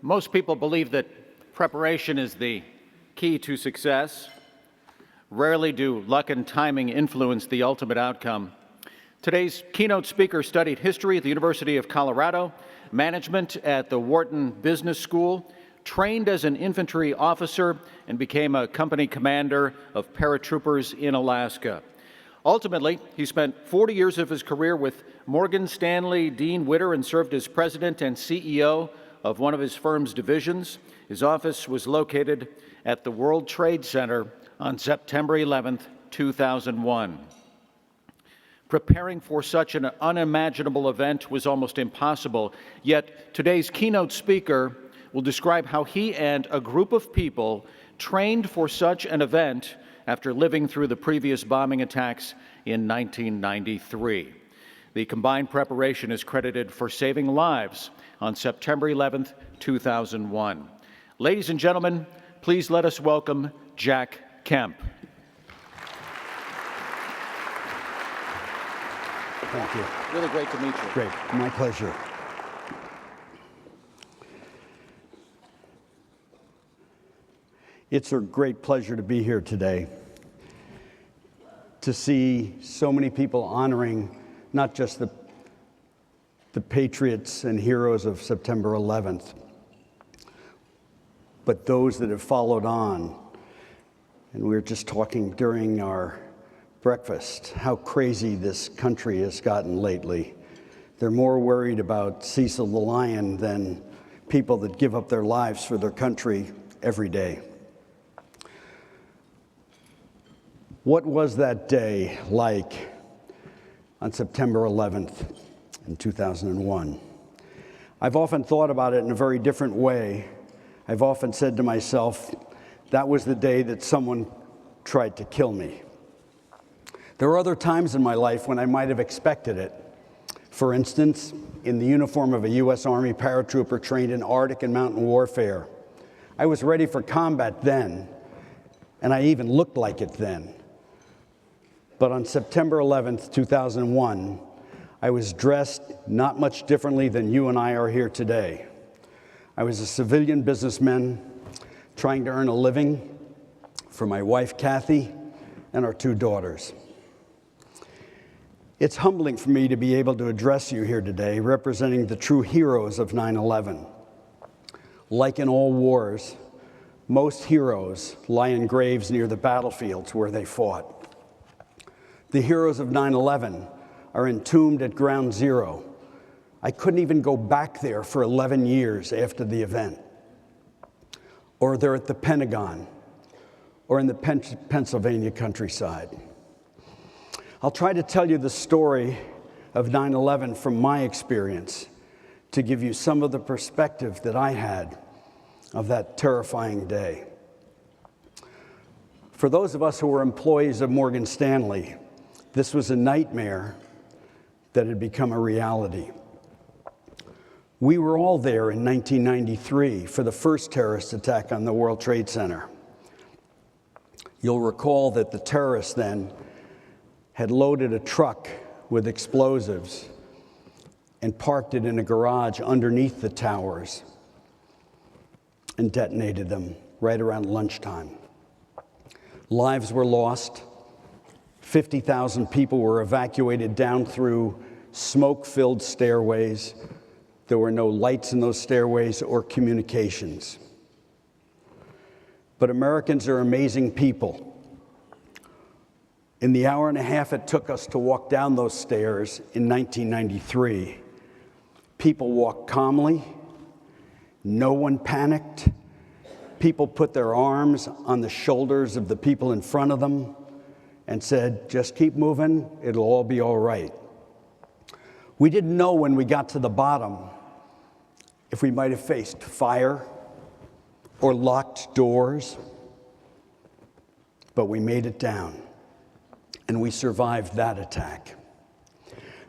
Most people believe that preparation is the key to success. Rarely do luck and timing influence the ultimate outcome. Today's keynote speaker studied history at the University of Colorado, management at the Wharton Business School, trained as an infantry officer, and became a company commander of paratroopers in Alaska. Ultimately, he spent 40 years of his career with Morgan Stanley Dean Witter and served as president and CEO of one of his firm's divisions. His office was located at the World Trade Center on September 11, 2001. Preparing for such an unimaginable event was almost impossible, yet today's keynote speaker will describe how he and a group of people trained for such an event after living through the previous bombing attacks in 1993. The combined preparation is credited for saving lives on September 11, 2001. Ladies and gentlemen, please let us welcome Jack Kemp. Thank you. Really great to meet you. Great. My pleasure. It's a great pleasure to be here today, to see so many people honoring not just the patriots and heroes of September 11th, but those that have followed on. And we were just talking during our breakfast how crazy this country has gotten lately. They're more worried about Cecil the Lion than people that give up their lives for their country every day. What was that day like on September 11th in 2001? I've often thought about it in a very different way. I've often said to myself, that was the day that someone tried to kill me. There were other times in my life when I might have expected it. For instance, in the uniform of a U.S. Army paratrooper trained in Arctic and mountain warfare. I was ready for combat then, and I even looked like it then. But on September 11th, 2001, I was dressed not much differently than you and I are here today. I was a civilian businessman trying to earn a living for my wife, Kathy, and our 2 daughters. It's humbling for me to be able to address you here today, representing the true heroes of 9/11. Like in all wars, most heroes lie in graves near the battlefields where they fought. The heroes of 9/11 are entombed at Ground Zero. I couldn't even go back there for 11 years after the event. Or they're at the Pentagon, or in the Pennsylvania countryside. I'll try to tell you the story of 9/11 from my experience to give you some of the perspective that I had of that terrifying day. For those of us who were employees of Morgan Stanley, this was a nightmare that had become a reality. We were all there in 1993 for the first terrorist attack on the World Trade Center. You'll recall that the terrorists then had loaded a truck with explosives and parked it in a garage underneath the towers and detonated them right around lunchtime. Lives were lost. 50,000 people were evacuated down through smoke-filled stairways. There were no lights in those stairways or communications. But Americans are amazing people. In the hour and a half it took us to walk down those stairs in 1993, people walked calmly. No one panicked. People put their arms on the shoulders of the people in front of them and said, just keep moving, it'll all be all right. We didn't know when we got to the bottom if we might have faced fire or locked doors, but we made it down, and we survived that attack.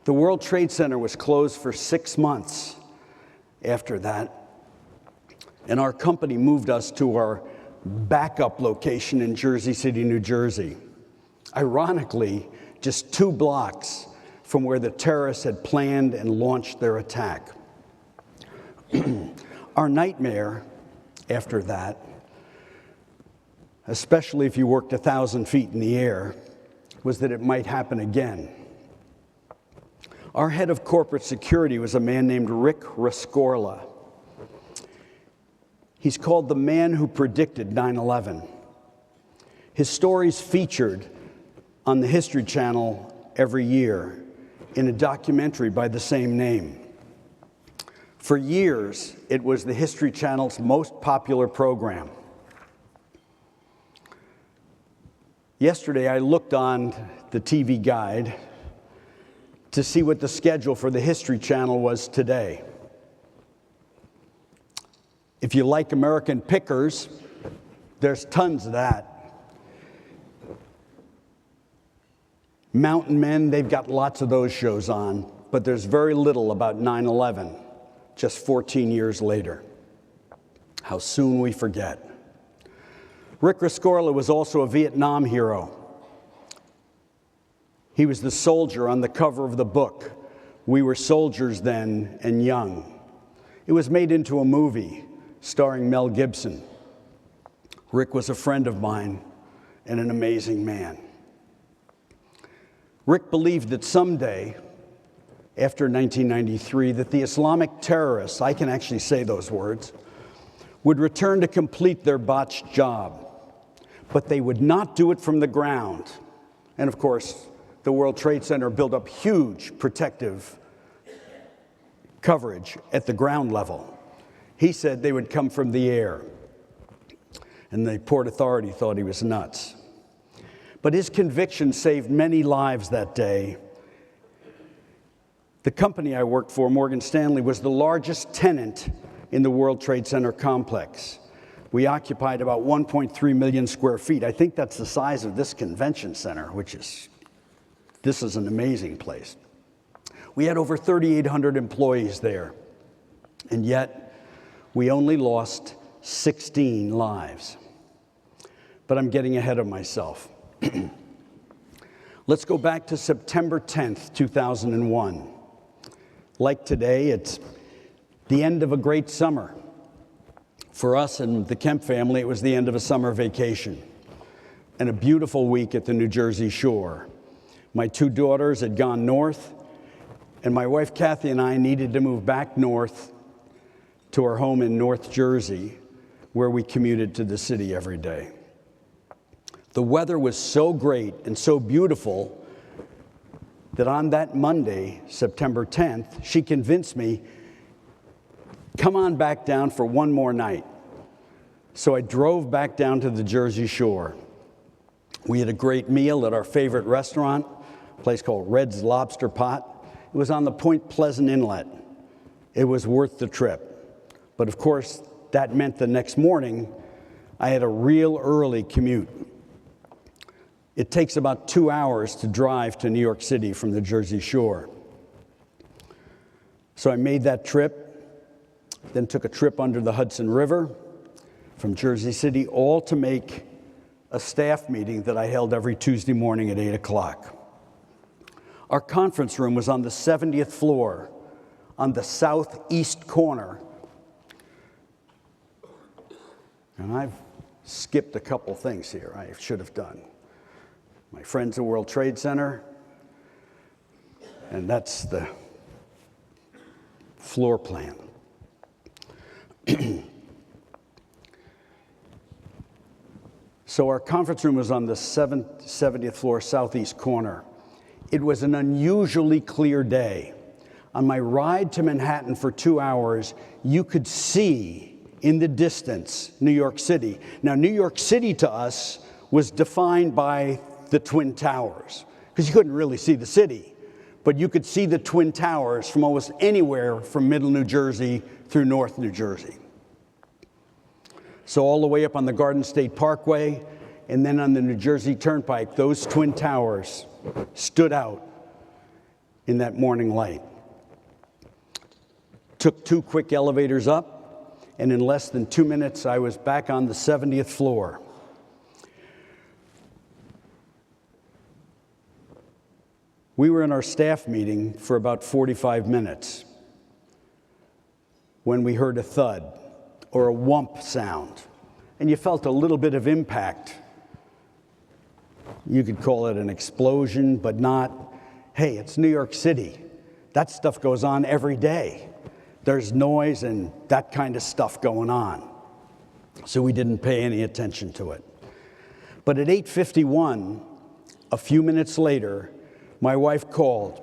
The World Trade Center was closed for 6 months after that, and our company moved us to our backup location in Jersey City, New Jersey. Ironically, just 2 blocks from where the terrorists had planned and launched their attack. Our nightmare after that, especially if you worked 1,000 feet in the air, was that it might happen again. Our head of corporate security was a man named Rick Rescorla. He's called the man who predicted 9/11. His story's featured on the History Channel every year in a documentary by the same name. For years, it was the History Channel's most popular program. Yesterday, I looked on the TV guide to see what the schedule for the History Channel was today. If you like American pickers, there's tons of that. Mountain Men, they've got lots of those shows on, but there's very little about 9/11, just 14 years later. How soon we forget. Rick Rescorla was also a Vietnam hero. He was the soldier on the cover of the book, We Were Soldiers Then and Young. It was made into a movie starring Mel Gibson. Rick was a friend of mine and an amazing man. Rick believed that someday, after 1993, that the Islamic terrorists, I can actually say those words, would return to complete their botched job. But they would not do it from the ground. And of course, the World Trade Center built up huge protective coverage at the ground level. He said they would come from the air. And the Port Authority thought he was nuts. But his conviction saved many lives that day. The company I worked for, Morgan Stanley, was the largest tenant in the World Trade Center complex. We occupied about 1.3 million square feet. I think that's the size of this convention center, this is an amazing place. We had over 3,800 employees there, and yet we only lost 16 lives. But I'm getting ahead of myself. Let's go back to September 10th, 2001. Like today, it's the end of a great summer. For us and the Kemp family, it was the end of a summer vacation and a beautiful week at the New Jersey shore. My two daughters had gone north, and my wife Kathy and I needed to move back north to our home in North Jersey, where we commuted to the city every day. The weather was so great and so beautiful that on that Monday, September 10th, she convinced me, come on back down for one more night. So I drove back down to the Jersey Shore. We had a great meal at our favorite restaurant, a place called Red's Lobster Pot. It was on the Point Pleasant Inlet. It was worth the trip. But of course, that meant the next morning, I had a real early commute. It takes about 2 hours to drive to New York City from the Jersey Shore. So I made that trip, then took a trip under the Hudson River from Jersey City, all to make a staff meeting that I held every Tuesday morning at 8 o'clock. Our conference room was on the 70th floor, on the southeast corner. And I've skipped a couple things here I should have done. My friends at World Trade Center, and that's the floor plan. So our conference room was on the 70th floor, southeast corner. It was an unusually clear day. On my ride to Manhattan for 2 hours, you could see in the distance New York City. Now, New York City to us was defined by the Twin Towers, because you couldn't really see the city, but you could see the Twin Towers from almost anywhere from Middle New Jersey through North New Jersey. So all the way up on the Garden State Parkway and then on the New Jersey Turnpike, those Twin Towers stood out in that morning light. Took 2 quick elevators up, and in less than 2 minutes, I was back on the 70th floor. We were in our staff meeting for about 45 minutes when we heard a thud. or a whump sound, and you felt a little bit of impact. You could call it an explosion, but not, hey, it's New York City. That stuff goes on every day. There's noise and that kind of stuff going on. So we didn't pay any attention to it. But at 8:51, a few minutes later, my wife called,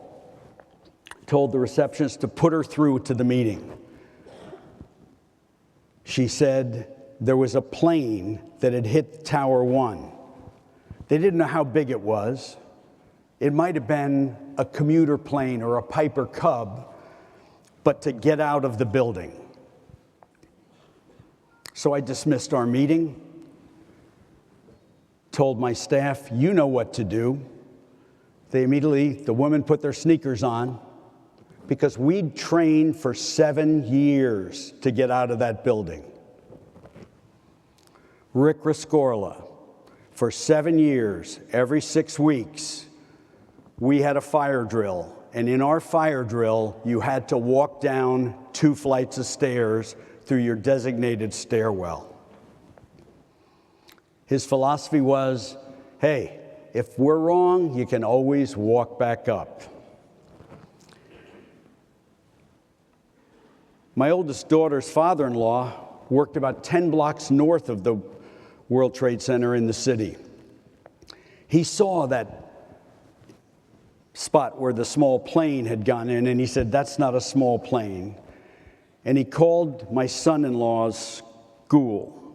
told the receptionist to put her through to the meeting. She said there was a plane that had hit Tower 1. They didn't know how big it was. It might have been a commuter plane or a Piper Cub, but to get out of the building. So I dismissed our meeting, told my staff, you know what to do. The women put their sneakers on, because we'd trained for 7 years to get out of that building. Rick Rescorla, for 7 years, every 6 weeks, we had a fire drill. And in our fire drill, you had to walk down 2 flights of stairs through your designated stairwell. His philosophy was, hey, if we're wrong, you can always walk back up. My oldest daughter's father-in-law worked about 10 blocks north of the World Trade Center in the city. He saw that spot where the small plane had gone in, and he said, that's not a small plane. And he called my son-in-law's school,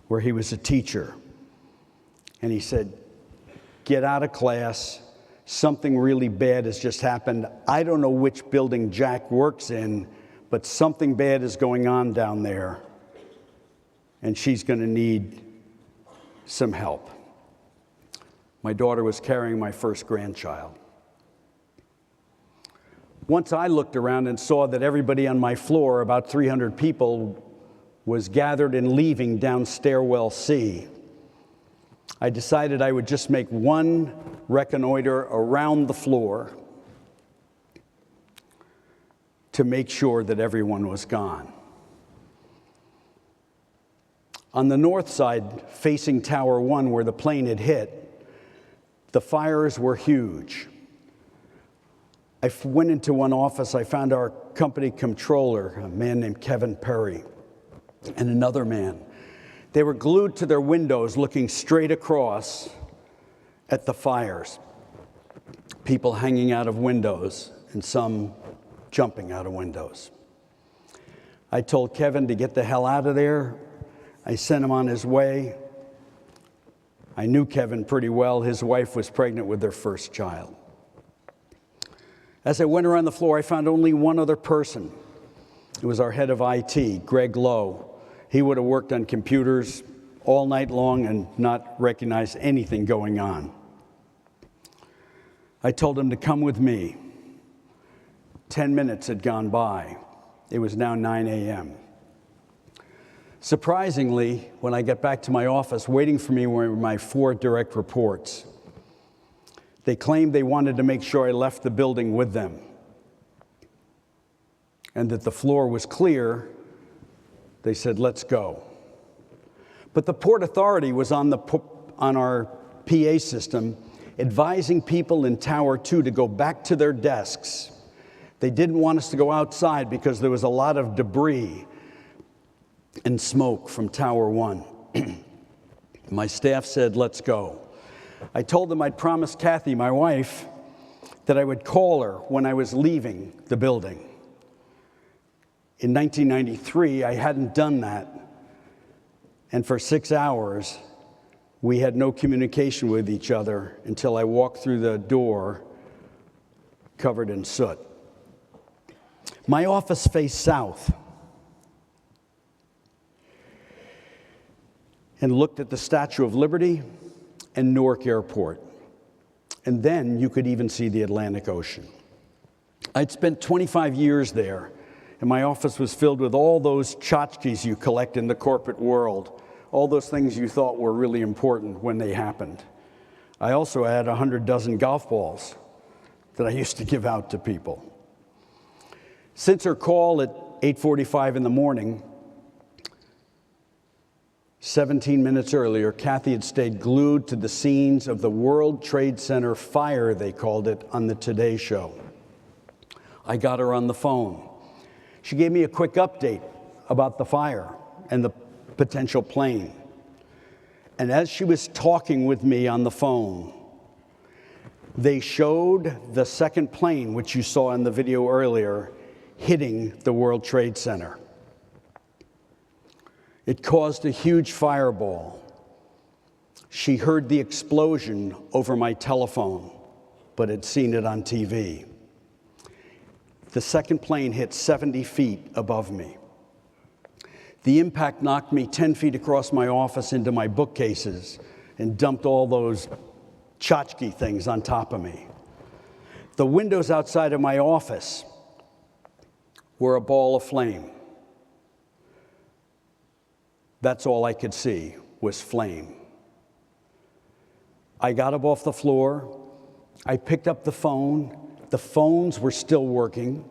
where he was a teacher. And he said, get out of class. Something really bad has just happened. I don't know which building Jack works in, but something bad is going on down there, and she's going to need some help. My daughter was carrying my first grandchild. Once I looked around and saw that everybody on my floor, about 300 people, was gathered and leaving down stairwell C, I decided I would just make one reconnoiter around the floor to make sure that everyone was gone. On the north side, facing Tower 1, where the plane had hit, the fires were huge. I went into one office. I found our company controller, a man named Kevin Perry, and another man. They were glued to their windows, looking straight across at the fires. People hanging out of windows, and some jumping out of windows. I told Kevin to get the hell out of there. I sent him on his way. I knew Kevin pretty well. His wife was pregnant with their first child. As I went around the floor, I found only one other person. It was our head of IT, Greg Lowe. He would have worked on computers all night long and not recognized anything going on. I told him to come with me. 10 minutes had gone by. It was now 9 a.m. Surprisingly, when I got back to my office, waiting for me were my 4 direct reports. They claimed they wanted to make sure I left the building with them and that the floor was clear. They said, let's go. But the Port Authority was on our PA system advising people in Tower 2 to go back to their desks. They didn't want us to go outside because there was a lot of debris and smoke from Tower 1. My staff said, let's go. I told them I'd promised Kathy, my wife, that I would call her when I was leaving the building. In 1993, I hadn't done that. And for 6 hours, we had no communication with each other until I walked through the door covered in soot. My office faced south and looked at the Statue of Liberty and Newark Airport. And then you could even see the Atlantic Ocean. I'd spent 25 years there, and my office was filled with all those tchotchkes you collect in the corporate world, all those things you thought were really important when they happened. I also had 100 dozen golf balls that I used to give out to people. Since her call at 8:45 in the morning, 17 minutes earlier, Kathy had stayed glued to the scenes of the World Trade Center fire, they called it, on the Today Show. I got her on the phone. She gave me a quick update about the fire and the potential plane. And as she was talking with me on the phone, they showed the second plane, which you saw in the video earlier, hitting the World Trade Center. It caused a huge fireball. She heard the explosion over my telephone, but had seen it on TV. The second plane hit 70 feet above me. The impact knocked me 10 feet across my office into my bookcases and dumped all those tchotchke things on top of me. The windows outside of my office were a ball of flame. That's all I could see was flame. I got up off the floor. I picked up the phone. The phones were still working.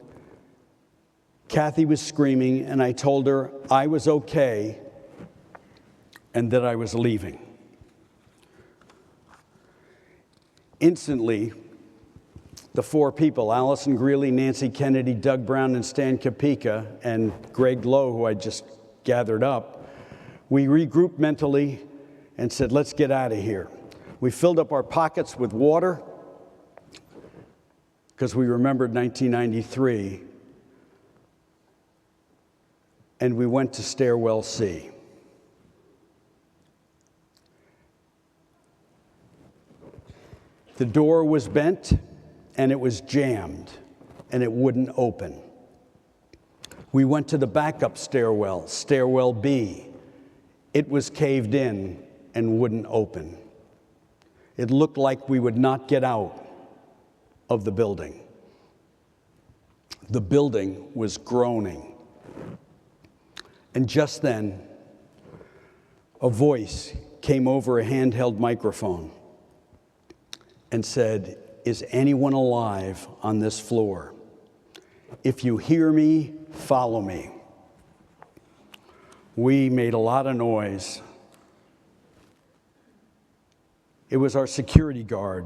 Kathy was screaming, and I told her I was okay and that I was leaving. Instantly, the four people, Allison Greeley, Nancy Kennedy, Doug Brown, and Stan Kopeka, and Greg Lowe, who I just gathered up, we regrouped mentally and said, let's get out of here. We filled up our pockets with water because we remembered 1993, and we went to Stairwell C. The door was bent, and it was jammed, and it wouldn't open. We went to the backup stairwell, Stairwell B. It was caved in and wouldn't open. It looked like we would not get out of the building. The building was groaning. And just then, a voice came over a handheld microphone and said, "Is anyone alive on this floor? If you hear me, follow me." We made a lot of noise. It was our security guard,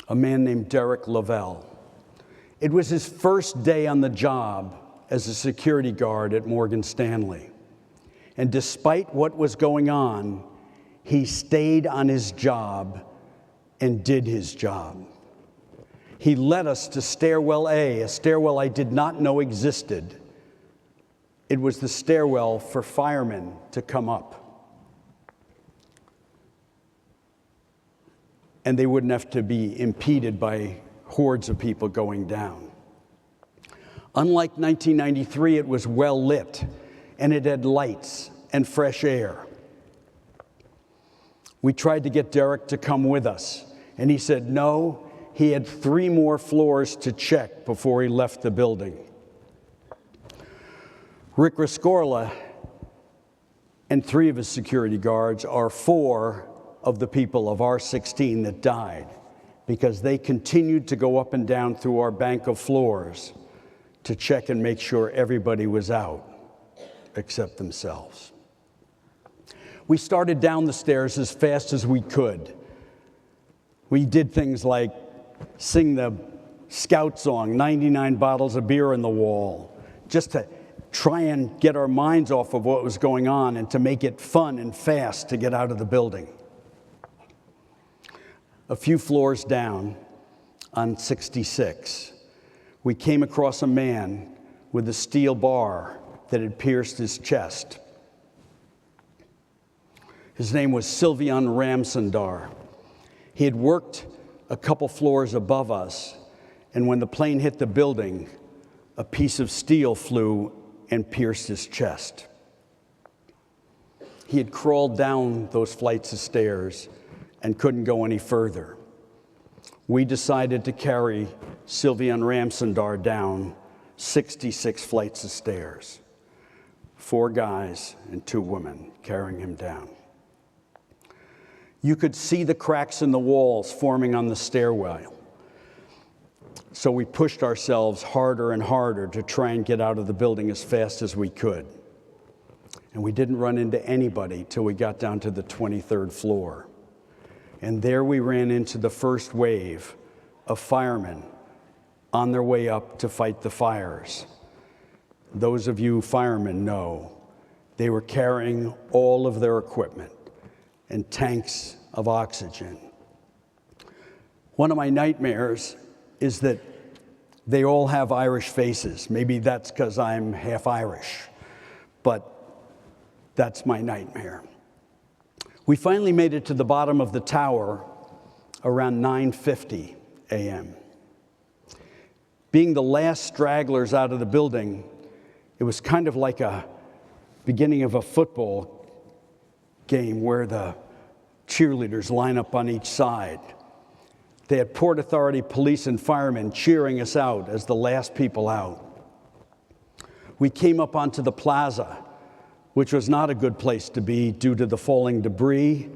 a man named Derek Lavelle. It was his first day on the job as a security guard at Morgan Stanley. And despite what was going on, he stayed on his job and did his job. He led us to Stairwell A, a stairwell I did not know existed. It was the stairwell for firemen to come up. And they wouldn't have to be impeded by hordes of people going down. Unlike 1993, it was well lit, and it had lights and fresh air. We tried to get Derek to come with us, and he said no. He had 3 more floors to check before he left the building. Rick Riscorla and 3 of his security guards are 4 of the people of our 16 that died because they continued to go up and down through our bank of floors to check and make sure everybody was out except themselves. We started down the stairs as fast as we could. We did things like sing the Scout song, 99 bottles of beer in the wall, just to try and get our minds off of what was going on and to make it fun and fast to get out of the building. A few floors down on 66, we came across a man with a steel bar that had pierced his chest. His name was Sylvian Ramsundar. He had worked a couple floors above us, and when the plane hit the building, a piece of steel flew and pierced his chest. He had crawled down those flights of stairs and couldn't go any further. We decided to carry Sylvian Ramsundar down 66 flights of stairs. 4 guys and 2 women carrying him down. You could see the cracks in the walls forming on the stairwell. So we pushed ourselves harder and harder to try and get out of the building as fast as we could. and we didn't run into anybody till we got down to the 23rd floor. And there we ran into the first wave of firemen on their way up to fight the fires. Those of you firemen know they were carrying all of their equipment and tanks of oxygen. One of my nightmares is that they all have Irish faces. Maybe that's because I'm half Irish, but that's my nightmare. We finally made it to the bottom of the tower around 9:50 a.m. Being the last stragglers out of the building, it was kind of like a beginning of a football game where the cheerleaders line up on each side. They had Port Authority police and firemen cheering us out as the last people out. We came up onto the plaza, which was not a good place to be due to the falling debris,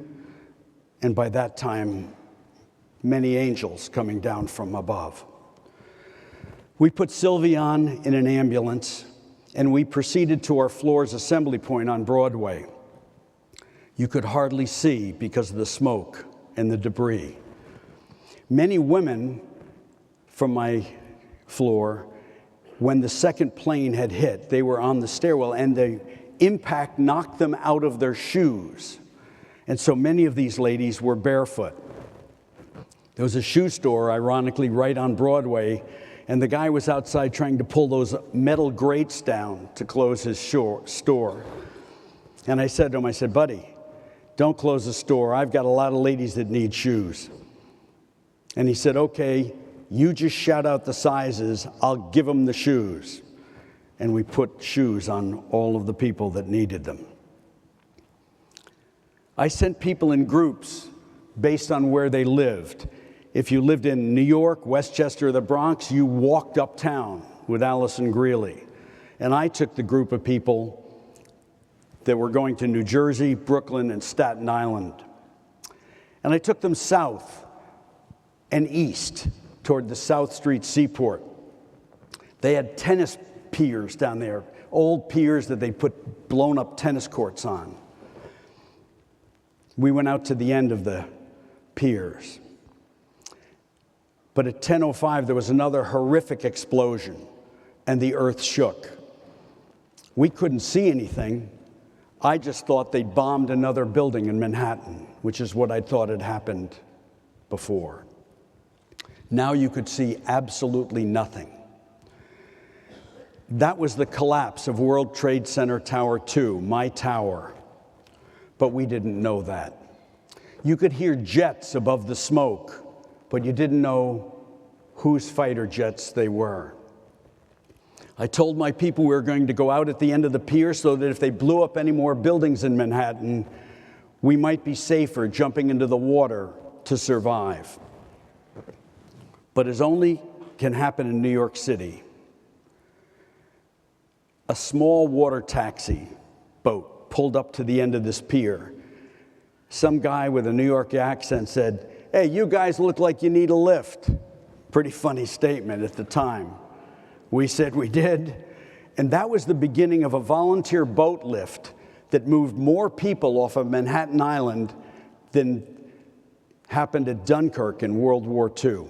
and by that time, many angels coming down from above. We put Sylvie on in an ambulance, and we proceeded to our floor's assembly point on Broadway. You could hardly see because of the smoke and the debris. Many women from my floor, when the second plane had hit, they were on the stairwell, and the impact knocked them out of their shoes. And so many of these ladies were barefoot. There was a shoe store, ironically, right on Broadway, and the guy was outside trying to pull those metal grates down to close his store. And I said to him, I said, buddy, don't close the store. I've got a lot of ladies that need shoes. And he said, okay, you just shout out the sizes. I'll give them the shoes. And we put shoes on all of the people that needed them. I sent people in groups based on where they lived. If you lived in New York, Westchester, or the Bronx, you walked uptown with Allison Greeley. And I took the group of people that were going to New Jersey, Brooklyn, and Staten Island. And I took them south and east toward the South Street Seaport. They had tennis piers down there, old piers that they put blown up tennis courts on. We went out to the end of the piers. But at 10:05, there was another horrific explosion, and the earth shook. We couldn't see anything. I just thought they'd bombed another building in Manhattan, which is what I thought had happened before. Now you could see absolutely nothing. That was the collapse of World Trade Center Tower 2, my tower. But we didn't know that. You could hear jets above the smoke, but you didn't know whose fighter jets they were. I told my people we were going to go out at the end of the pier so that if they blew up any more buildings in Manhattan, we might be safer jumping into the water to survive. But as only can happen in New York City, a small water taxi boat pulled up to the end of this pier. Some guy with a New York accent said, "Hey, you guys look like you need a lift." Pretty funny statement at the time. We said we did, and that was the beginning of a volunteer boat lift that moved more people off of Manhattan Island than happened at Dunkirk in World War II.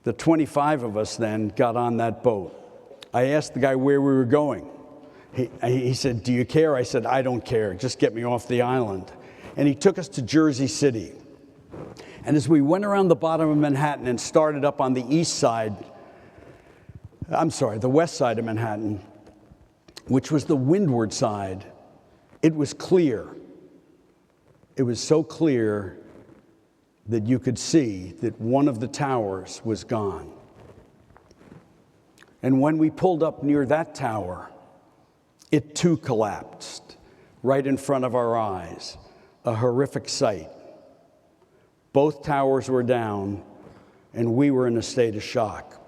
The 25 of us then got on that boat. I asked the guy where we were going. He said, "Do you care?" I said, "I don't care. Just get me off the island." And he took us to Jersey City. And as we went around the bottom of Manhattan and started up on the the west side of Manhattan, which was the windward side, it was clear. It was so clear that you could see that one of the towers was gone. And when we pulled up near that tower, it too collapsed right in front of our eyes, a horrific sight. Both towers were down, and we were in a state of shock.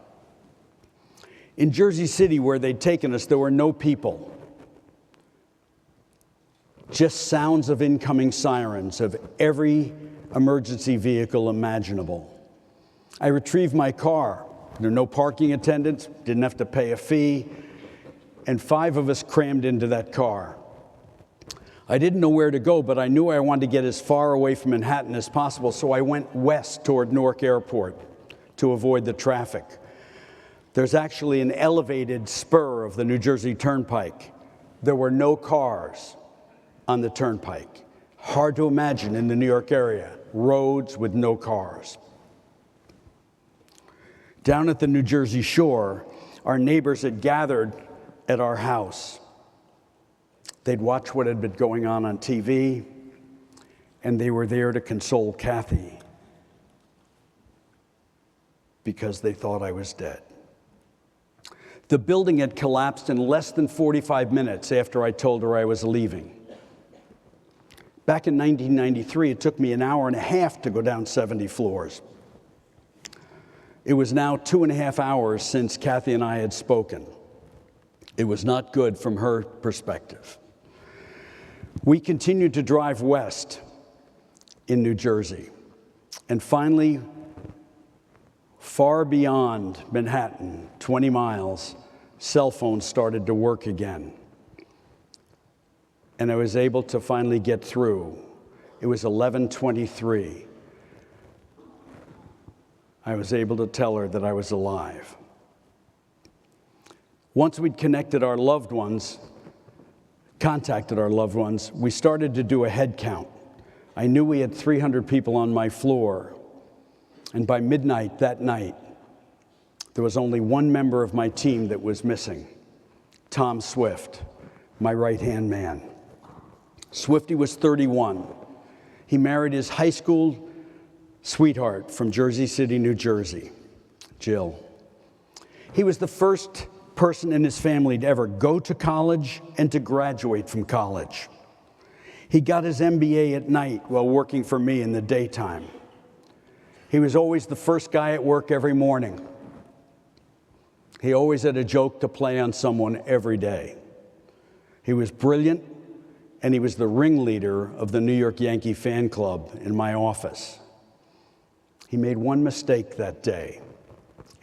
In Jersey City, where they'd taken us, there were no people. Just sounds of incoming sirens of every emergency vehicle imaginable. I retrieved my car. There were no parking attendants, didn't have to pay a fee. and 5 of us crammed into that car. I didn't know where to go, but I knew I wanted to get as far away from Manhattan as possible, so I went west toward Newark Airport to avoid the traffic. There's actually an elevated spur of the New Jersey Turnpike. There were no cars on the Turnpike. Hard to imagine in the New York area, roads with no cars. Down at the New Jersey shore, our neighbors had gathered at our house. They'd watch what had been going on TV, and they were there to console Kathy because they thought I was dead. The building had collapsed in less than 45 minutes after I told her I was leaving. Back in 1993, it took me an hour and a half to go down 70 floors. It was now 2.5 hours since Kathy and I had spoken. It was not good from her perspective. We continued to drive west in New Jersey, and finally, far beyond Manhattan, 20 miles, cell phones started to work again. And I was able to finally get through. It was 11:23. I was able to tell her that I was alive. Once we'd contacted our loved ones, we started to do a head count. I knew we had 300 people on my floor. And by midnight that night, there was only one member of my team that was missing, Tom Swift, my right-hand man. Swifty was 31. He married his high school sweetheart from Jersey City, New Jersey, Jill. He was the first person in his family to ever go to college and to graduate from college. He got his MBA at night while working for me in the daytime. He was always the first guy at work every morning. He always had a joke to play on someone every day. He was brilliant, and he was the ringleader of the New York Yankee fan club in my office. He made one mistake that day,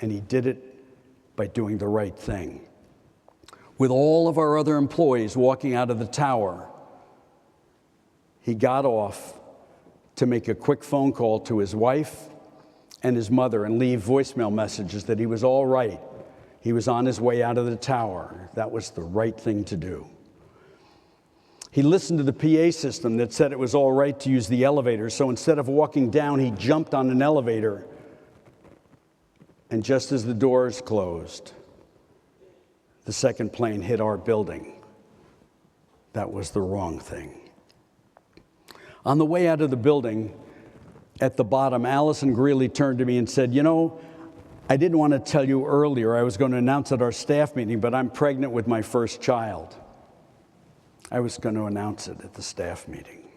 and he did it by doing the right thing. With all of our other employees walking out of the tower, he got off to make a quick phone call to his wife and his mother and leave voicemail messages that he was all right. He was on his way out of the tower. That was the right thing to do. He listened to the PA system that said it was all right to use the elevator, so instead of walking down, he jumped on an elevator. And just as the doors closed, the second plane hit our building. That was the wrong thing. On the way out of the building, at the bottom, Allison Greeley turned to me and said, "You know, I didn't want to tell you earlier. I was going to announce at our staff meeting, but I'm pregnant with my first child." I was going to announce it at the staff meeting.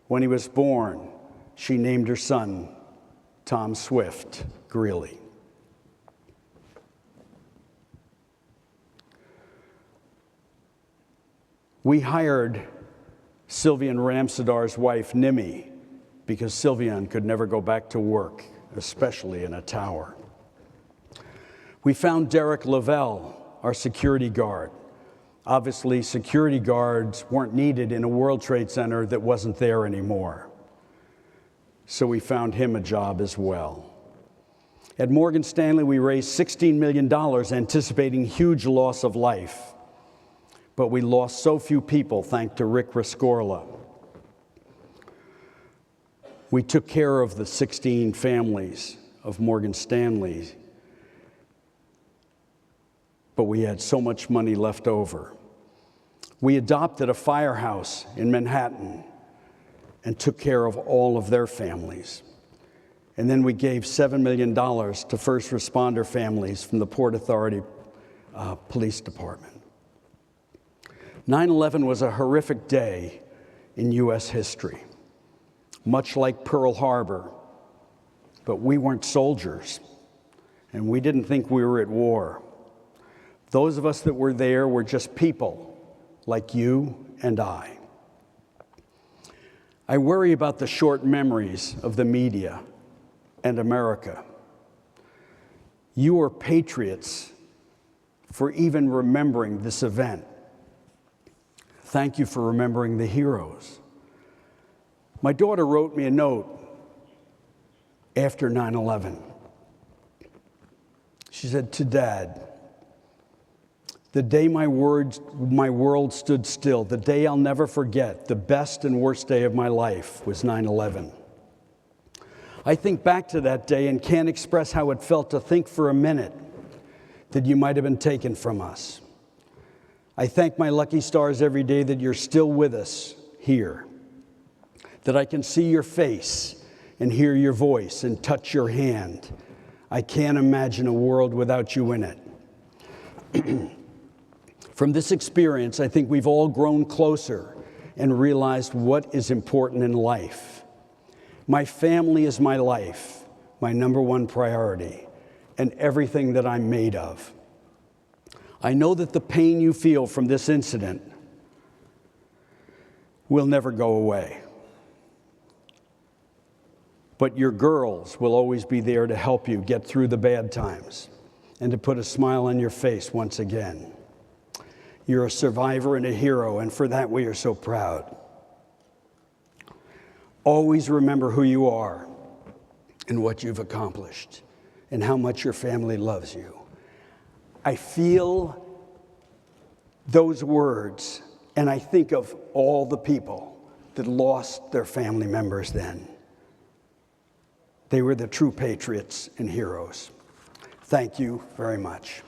When he was born, she named her son Tom Swift Greeley. We hired Sylvian Ramsadar's wife, Nimi, because Sylvian could never go back to work, especially in a tower. We found Derek Lavelle, our security guard. Obviously, security guards weren't needed in a World Trade Center that wasn't there anymore. So we found him a job as well. At Morgan Stanley, we raised $16 million, anticipating huge loss of life. But we lost so few people, thanks to Rick Rescorla. We took care of the 16 families of Morgan Stanley, but we had so much money left over. We adopted a firehouse in Manhattan and took care of all of their families. And then we gave $7 million to first responder families from the Port Authority Police Department. 9/11 was a horrific day in U.S. history, much like Pearl Harbor, but we weren't soldiers, and we didn't think we were at war. Those of us that were there were just people like you and I. I worry about the short memories of the media and America. You were patriots for even remembering this event. Thank you for remembering the heroes. My daughter wrote me a note after 9/11. She said, "To Dad, the day my world stood still, the day I'll never forget, the best and worst day of my life was 9/11. I think back to that day and can't express how it felt to think for a minute that you might have been taken from us. I thank my lucky stars every day that you're still with us here, that I can see your face and hear your voice and touch your hand. I can't imagine a world without you in it." From this experience, I think we've all grown closer and realized what is important in life. My family is my life, my number one priority, and everything that I'm made of. I know that the pain you feel from this incident will never go away. But your girls will always be there to help you get through the bad times and to put a smile on your face once again. You're a survivor and a hero, and for that we are so proud. Always remember who you are and what you've accomplished and how much your family loves you. I feel those words, and I think of all the people that lost their family members then. They were the true patriots and heroes. Thank you very much.